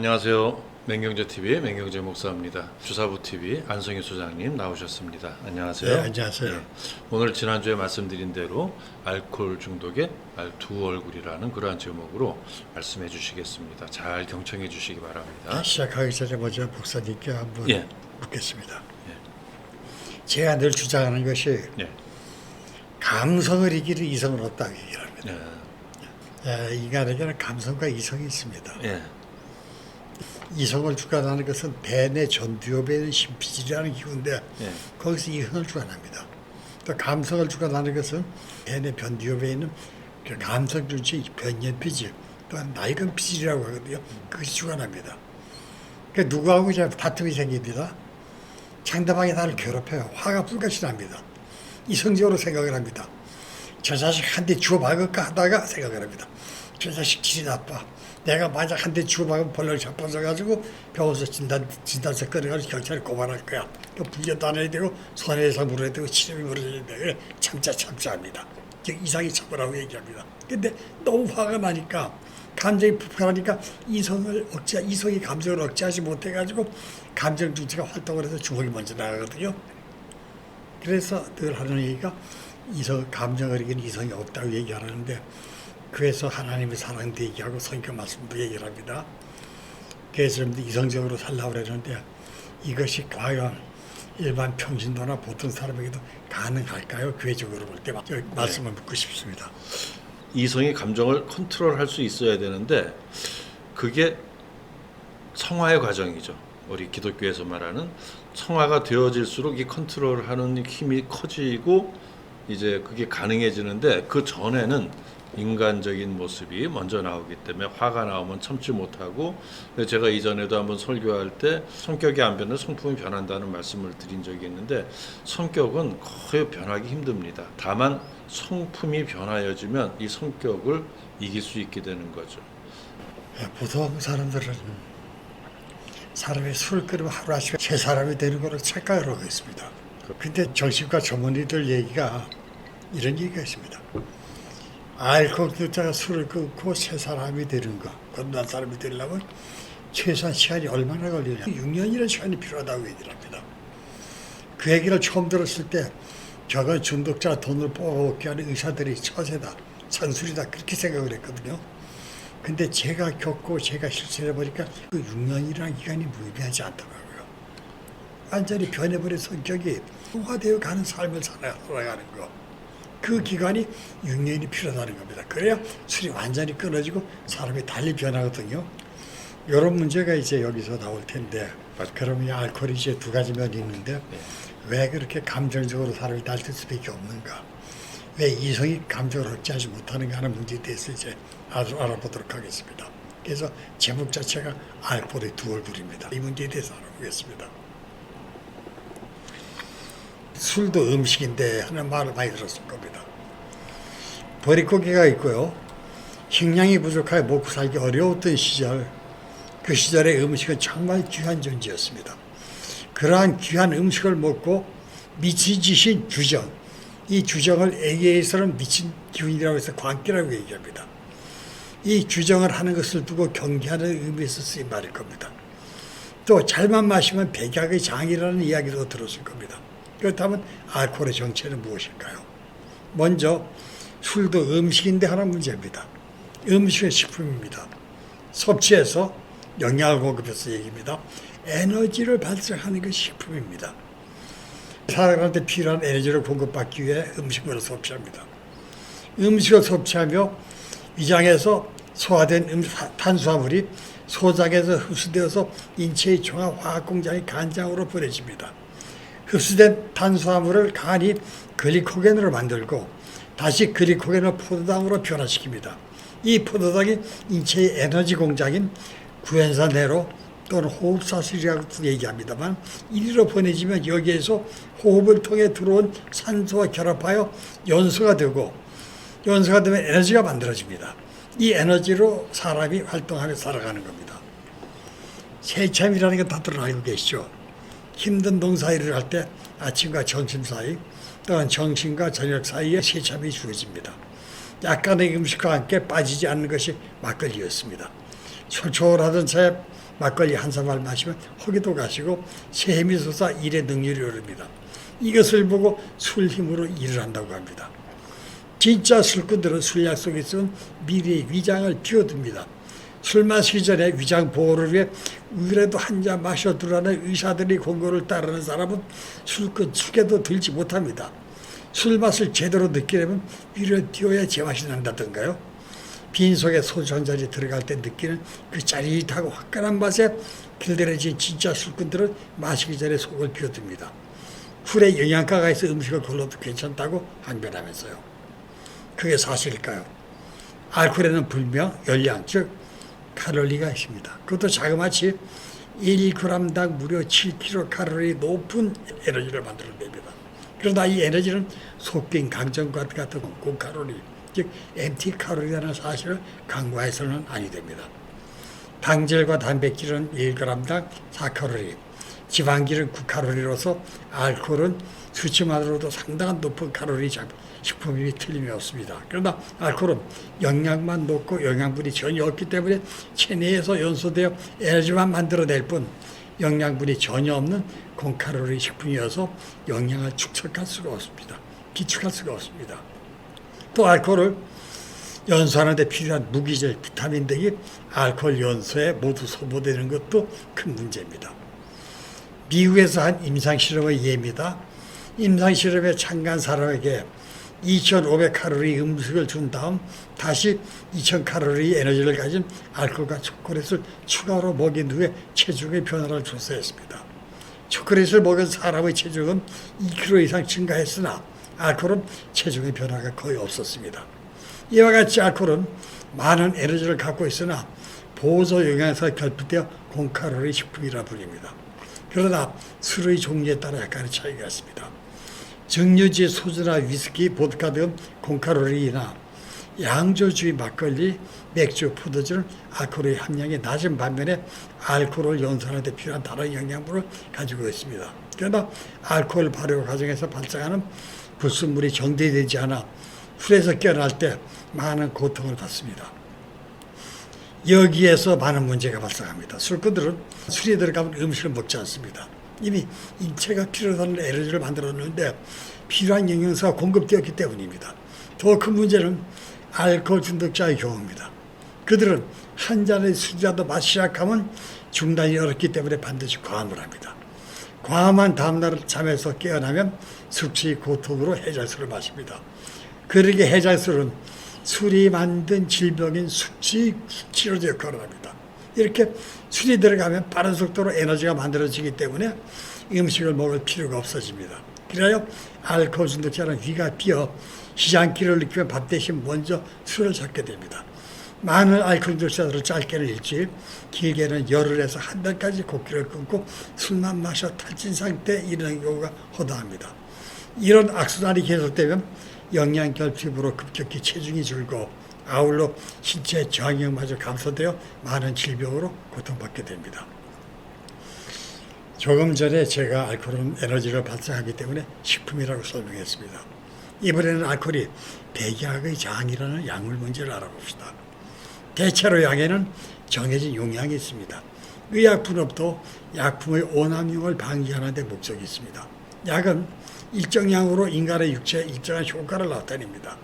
안녕하세요. 맹경제TV의 맹경제 목사입니다. 주사부TV 안성희 소장님 나오셨습니다. 안녕하세요. 네, 안녕하세요. 네, 오늘 지난주에 말씀드린 대로 알코올 중독의 두 얼굴이라는 그러한 제목으로 말씀해 주시겠습니다. 잘 경청해 주시기 바랍니다. 시작하기 전에 먼저 목사님께 한번 예. 묻겠습니다. 제가 늘 주장하는 것이 예. 감성을 이기는 이성을 얻다 얘기를 합니다. 예. 인간에게는 감성과 이성이 있습니다. 예. 이성을 주관하는 것은 대뇌 전두엽에 있는 심피질이라는 기구인데 예. 거기서 이성을 주관합니다. 또 감성을 주관하는 것은 대뇌 변두엽에 있는 그 감성 중지 변연피질 또한 낡은 피질이라고 하거든요. 그것이 주관합니다. 그러니까 누구하고 이제 다툼이 생깁니다. 상대방이 나를 괴롭혀요. 화가 불같이 납니다. 이성적으로 생각을 합니다. 저 자식 한 대 주워 박을까 하다가 생각을 합니다. 저 자식 질이 나빠. 내가 만약 한 대 주워 박으면 벌레를 잡아서가지고 병원에서 진단서 끌어가지고 경찰에 고발할 거야. 그 불려도 안 해야 되고 손해배상 물어야 되고 치료비 물어야 되고 참자 합니다. 이상이 처벌하고 얘기합니다. 근데 너무 화가 나니까 감정이 불편하니까 이성이 감정을 억제하지 못해가지고 감정 중지가 활동을 해서 주먹이 먼저 나가거든요. 그래서 늘 하는 얘기가 감정을 이기는 이성이 없다고 얘기하는데 그래서 하나님의 사랑도 얘기하고 성경 말씀도 얘기를 합니다. 그래서 여러분들 이성적으로 살라고 그러는데 이것이 과연 일반 평신도나 보통 사람에게도 가능할까요? 교회적으로 볼 때 말씀을 묻고 싶습니다. 이성이 감정을 컨트롤할 수 있어야 되는데 그게 성화의 과정이죠. 우리 기독교에서 말하는 성화가 되어질수록 이 컨트롤하는 힘이 커지고 이제 그게 가능해지는데 그 전에는 인간적인 모습이 먼저 나오기 때문에 화가 나오면 참지 못하고 제가 이전에도 한번 설교할 때 성격이 안 변해 성품이 변한다는 말씀을 드린 적이 있는데 성격은 거의 변하기 힘듭니다. 다만 성품이 변하여지면 이 성격을 이길 수 있게 되는 거죠. 보통 사람들은 사람이 술을 끊으면 하루아침에 새 사람이 되는 거를 착각을 하고 있습니다. 근데 정신과 전문의들 얘기가 이런 얘기가 있습니다. 알코올 주자가 술을 끊고 새 사람이 되는 거, 건강한 사람이 되려면 최소한 시간이 얼마나 걸리냐. 6년이라는 시간이 필요하다고 얘기를 합니다. 그 얘기를 처음 들었을 때 저건 중독자 돈을 뽑아먹게 하는 의사들이 처세다, 산술이다 그렇게 생각을 했거든요. 근데 제가 겪고 제가 실천해보니까 그 6년이라는 기간이 무의미하지 않더라고요. 완전히 변해버린 성격이 통화되어 가는 삶을 살아가는 거. 그 기간이 6년이 필요하다는 겁니다. 그래야 술이 완전히 끊어지고 사람이 달리 변하거든요. 이런 문제가 이제 여기서 나올 텐데 그러면 이 알코올이 이제 두 가지 면이 있는데 왜 그렇게 감정적으로 사람이 달릴 수밖에 없는가? 왜 이성이 감정을 억제하지 못하는가 하는 문제에 대해서 이제 아주 알아보도록 하겠습니다. 그래서 제목 자체가 알코올의 두 얼굴입니다. 이 문제에 대해서 알아보겠습니다. 술도 음식인데 하는 말을 많이 들었을 겁니다. 버릿고개가 있고요. 식량이 부족하여 먹고 살기 어려웠던 시절, 그 시절의 음식은 정말 귀한 존재였습니다. 그러한 귀한 음식을 먹고 미치지신 주정, 이 주정을 에게에서는 미친 기운이라고 해서 광기라고 얘기합니다. 이 주정을 하는 것을 두고 경계하는 의미에서 쓰인 말일 겁니다. 또 잘만 마시면 백약의 장이라는 이야기도 들었을 겁니다. 그렇다면 알코올의 정체는 무엇일까요? 먼저 술도 음식인데 하나 문제입니다. 음식은 식품입니다. 섭취해서 영양을 공급해서 얘기입니다. 에너지를 발생하는 것이 식품입니다. 사람한테 필요한 에너지를 공급받기 위해 음식물을 섭취합니다. 음식을 섭취하며 위장에서 소화된 탄수화물이 소장에서 흡수되어서 인체의 종합화학공장이 간장으로 보내집니다. 흡수된 탄수화물을 간이 글리코겐으로 만들고 다시 글리코겐을 포도당으로 변화시킵니다. 이 포도당이 인체의 에너지 공장인 구연산내로 또는 호흡사슬이라고 얘기합니다만 이리로 보내지면 여기에서 호흡을 통해 들어온 산소와 결합하여 연소가 되고 연소가 되면 에너지가 만들어집니다. 이 에너지로 사람이 활동하며 살아가는 겁니다. 세참이라는 게 다들 알고 계시죠? 힘든 농사일을 할 때 아침과 점심 사이 또는 점심과 저녁 사이에 세참이 주어집니다. 약간의 음식과 함께 빠지지 않는 것이 막걸리였습니다. 초초하던 차에 막걸리 한 사발 마시면 허기도 가시고 샘이 솟아 일의 능률이 오릅니다. 이것을 보고 술 힘으로 일을 한다고 합니다. 진짜 술꾼들은 술 약속이 있으면 미리 위장을 비워둡니다. 술 마시기 전에 위장 보호를 위해 위라도 한 잔 마셔두라는 의사들이 권고를 따르는 사람은 술꾼 축에도 들지 못합니다. 술 맛을 제대로 느끼려면 위로 띄워야 제맛이 난다던가요. 빈속에 소주 한 잔이 들어갈 때 느끼는 그 짜릿하고 화끈한 맛에 길들여진 진짜 술꾼들은 마시기 전에 속을 비워둡니다. 술에 영양가가 있어 음식을 골라도 괜찮다고 항변하면서요. 그게 사실일까요? 알코올에는 분명 열량, 즉 칼로리가 있습니다. 그것도 자그마치 1g당 무려 7kcal 높은 에너지를 만들어냅니다. 그러나 이 에너지는 속빈 강정과 같은 고칼로리, 즉 MT 칼로리라는 사실을 간과해서는 아니 됩니다. 당질과 단백질은 1g당 4칼로리, 지방질은 9칼로리로서 알코올은 수치만으로도 상당한 높은 칼로리 식품이 틀림이 없습니다. 그러나 알코올은 영양만 높고 영양분이 전혀 없기 때문에 체내에서 연소되어 에너지만 만들어낼 뿐 영양분이 전혀 없는 공칼로리 식품이어서 영양을 축적할 수가 없습니다. 비축할 수가 없습니다. 또 알코올을 연소하는 데 필요한 무기질, 비타민 등이 알코올 연소에 모두 소모되는 것도 큰 문제입니다. 미국에서 한 임상실험의 예입니다. 임상실험에 참가한 사람에게 2,500칼로리 음식을 준 다음 다시 2,000칼로리 에너지를 가진 알코올과 초콜릿을 추가로 먹인 후에 체중의 변화를 조사했습니다. 초콜릿을 먹은 사람의 체중은 2kg 이상 증가했으나 알코올은 체중의 변화가 거의 없었습니다. 이와 같이 알코올은 많은 에너지를 갖고 있으나 보조 영양에서 결핍되어 공칼로리 식품이라 불립니다. 그러나 술의 종류에 따라 약간의 차이가 있습니다. 증류지 소주나 위스키, 보드카 등 공칼로리나 양조주의 막걸리, 맥주, 포도주는 알코올의 함량이 낮은 반면에 알코올을 연소하는 데 필요한 다른 영양분을 가지고 있습니다. 그러나 알코올 발효 과정에서 발생하는 불순물이 정제되지 않아 술에서 깨어날 때 많은 고통을 받습니다. 여기에서 많은 문제가 발생합니다. 술꾼들은 술이 들어가면 음식을 먹지 않습니다. 이미 인체가 필요로 하는 에너지를 만들었는데 필요한 영양소가 공급되었기 때문입니다. 더 큰 문제는 알코올 중독자의 경우입니다. 그들은 한 잔의 술이라도 마시기 시작하면 중단이 어렵기 때문에 반드시 과음을 합니다. 과음한 다음날 잠에서 깨어나면 숙취, 고통으로 해장술을 마십니다. 그러게 해장술은 술이 만든 질병인 숙취 치료제 역할을 합니다. 이렇게 술이 들어가면 빠른 속도로 에너지가 만들어지기 때문에 음식을 먹을 필요가 없어집니다. 그래야 알코올 중독자는 위가 비어 시장기를 느끼면 밥 대신 먼저 술을 찾게 됩니다. 많은 알코올 중독자들은 짧게는 일주일, 길게는 열흘에서 한 달까지 곡기를 끊고 술만 마셔 탈진 상태에 이르는 경우가 허다합니다. 이런 악순환이 계속되면 영양 결핍으로 급격히 체중이 줄고 아울러 신체 저항력마저 감소되어 많은 질병으로 고통받게 됩니다. 조금 전에 제가 알코올은 에너지를 발생하기 때문에 식품이라고 설명했습니다. 이번에는 알코올이 백약의 장이라는 약물 문제를 알아봅시다. 대체로 약에는 정해진 용량이 있습니다. 의약분업도 약품의 오남용을 방지하는 데 목적이 있습니다. 약은 일정 양으로 인간의 육체에 일정한 효과를 나타냅니다.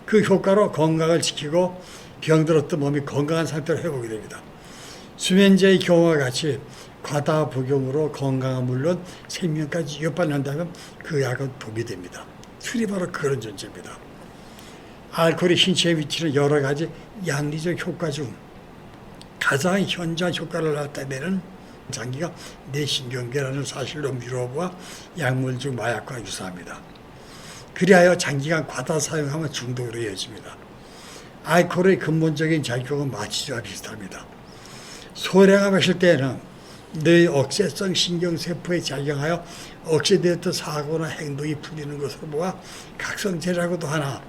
그 효과로 건강을 지키고 병들었던 몸이 건강한 상태로 회복이 됩니다. 수면제의 경우와 같이 과다 복용으로 건강은 물론 생명까지 위협받는다면 그 약은 독이 됩니다. 술이 바로 그런 존재입니다. 알코올이 신체에 미치는 여러 가지 양리적 효과 중 가장 현저한 효과를 나타내는 장기가 뇌신경계라는 사실로 미뤄보아 약물 중 마약과 유사합니다. 그리하여 장기간 과다 사용하면 중독으로 이어집니다. 알코올의 근본적인 작용은 마취제와 비슷합니다. 소량을 마실 때에는 뇌의 억제성 신경세포에 작용하여 억제되었던 사고나 행동이 풀리는 것으로 보아 각성제라고도 하나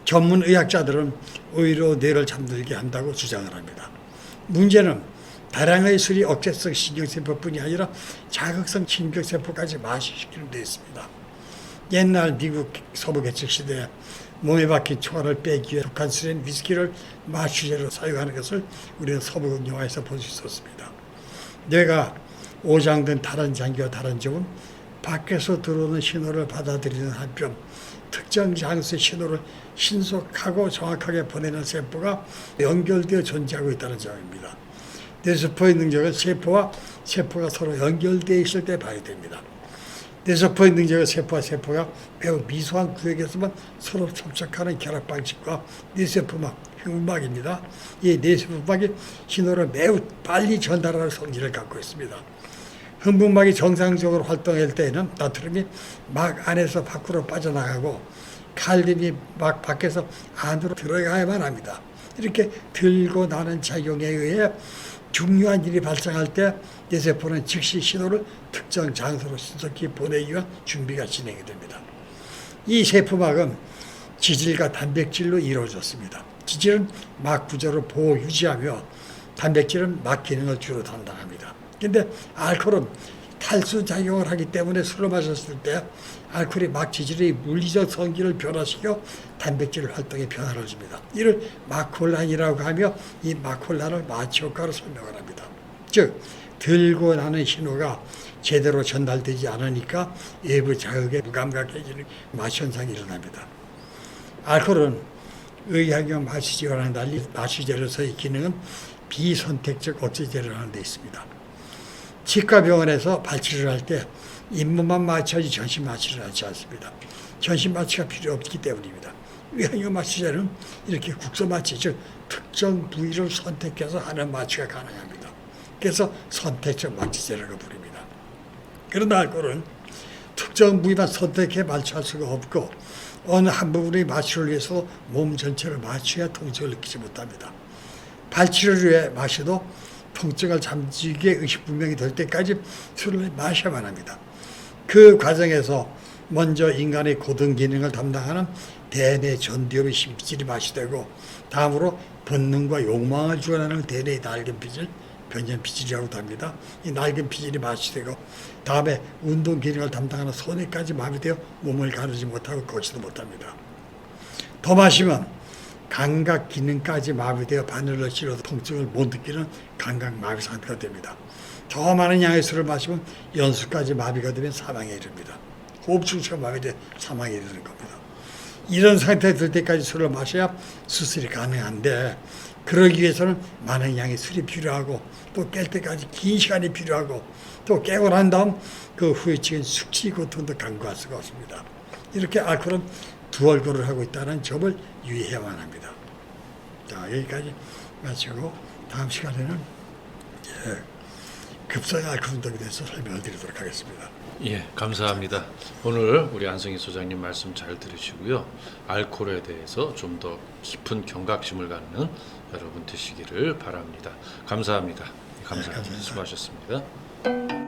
전문 의학자들은 오히려 뇌를 잠들게 한다고 주장을 합니다. 문제는 다량의 술이 억제성 신경세포뿐이 아니라 자극성 신경세포까지 마취시키는 데 있습니다. 옛날 미국 서부개척 시대에 몸에 박힌 총알을 빼기 위해 북한 술인 위스키를 마취제로 사용하는 것을 우리는 서부 영화에서 볼 수 있었습니다. 뇌가 오장된 다른 장기와 다른 점은 밖에서 들어오는 신호를 받아들이는 한편 특정 장소의 신호를 신속하고 정확하게 보내는 세포가 연결되어 존재하고 있다는 점입니다. 뇌세포의 능력은 세포와 세포가 서로 연결되어 있을 때 발휘됩니다. 뇌세포의 능력은 세포와 세포가 매우 미소한 구역에서만 서로 접촉하는 결합 방식과 뇌세포막, 흉막입니다. 이 뇌세포막이 신호를 매우 빨리 전달하는 성질을 갖고 있습니다. 흉막이 정상적으로 활동할 때에는 나트륨이 막 안에서 밖으로 빠져나가고 칼륨이 막 밖에서 안으로 들어가야만 합니다. 이렇게 들고 나는 작용에 의해 중요한 일이 발생할 때 뇌세포는 즉시 신호를 특정 장소로 신속히 보내기 위한 준비가 진행이 됩니다. 이 세포막은 지질과 단백질로 이루어졌습니다. 지질은 막 구조를 보호 유지하며 단백질은 막 기능을 주로 담당합니다. 그런데 알코올은 탈수 작용을 하기 때문에 술을 마셨을 때 알코올이 막 지질의 물리적 성질을 변화시켜 단백질 활동에 변화를 줍니다. 이를 마콜란이라고 하며 이 마콜란을 마취 효과로 설명을 합니다. 즉 들고 나는 신호가 제대로 전달되지 않으니까 외부 자극에 무감각해지는 마취 현상이 일어납니다. 알코올은 의학용 마취제와는 달리 마취제로서의 기능은 비선택적 억제제를 하는 데 있습니다. 치과병원에서 발치를 할 때 잇몸만 마취하지 전신 마취를 하지 않습니다. 전신 마취가 필요 없기 때문입니다. 의학용 마취제는 이렇게 국소 마취, 즉 특정 부위를 선택해서 하는 마취가 가능합니다. 그래서 선택적 마취제라고 부릅니다. 그러나 알코올은 특정 부위만 선택해 마취할 수가 없고 어느 한 부분의 마취를 위해서 몸 전체를 마취해야 통증을 느끼지 못합니다. 발치를 위해 마셔도 통증을 잠재우기에 의식분명이 될 때까지 술을 마셔야만 합니다. 그 과정에서 먼저 인간의 고등 기능을 담당하는 대뇌 전두엽의 신피질이 마취되고 다음으로 본능과 욕망을 주관하는 대뇌의 낡은 피질, 변전피질이라고도 합니다. 이 낡은 피질이 마취되고 다음에 운동 기능을 담당하는 손에까지 마비되어 몸을 가르지 못하고 걷지도 못합니다. 더 마시면 감각 기능까지 마비되어 바늘을 찔러도 통증을 못 느끼는 감각 마비 상태가 됩니다. 더 많은 양의 술을 마시면 연수까지 마비가 되면 사망에 이릅니다. 호흡 중추가 마비돼 사망에 이르는 겁니다. 이런 상태에 들 때까지 술을 마셔야 수술이 가능한데 그러기 위해서는 많은 양의 술이 필요하고 또 깰 때까지 긴 시간이 필요하고 또 깨고 난 다음 그 후유증인 숙취 고통도 간과할 수가 없습니다. 이렇게 알코올은 두 얼굴을 하고 있다는 점을 유의해야만 합니다. 자, 여기까지 마치고 다음 시간에는 급성의 알코올 운동에 대해서 설명을 드리도록 하겠습니다. 예, 감사합니다. 오늘 우리 안성희 소장님 말씀 잘 들으시고요. 알코올에 대해서 좀 더 깊은 경각심을 갖는 여러분 되시기를 바랍니다. 감사합니다. 감사합니다. 감사합니다. 수고하셨습니다.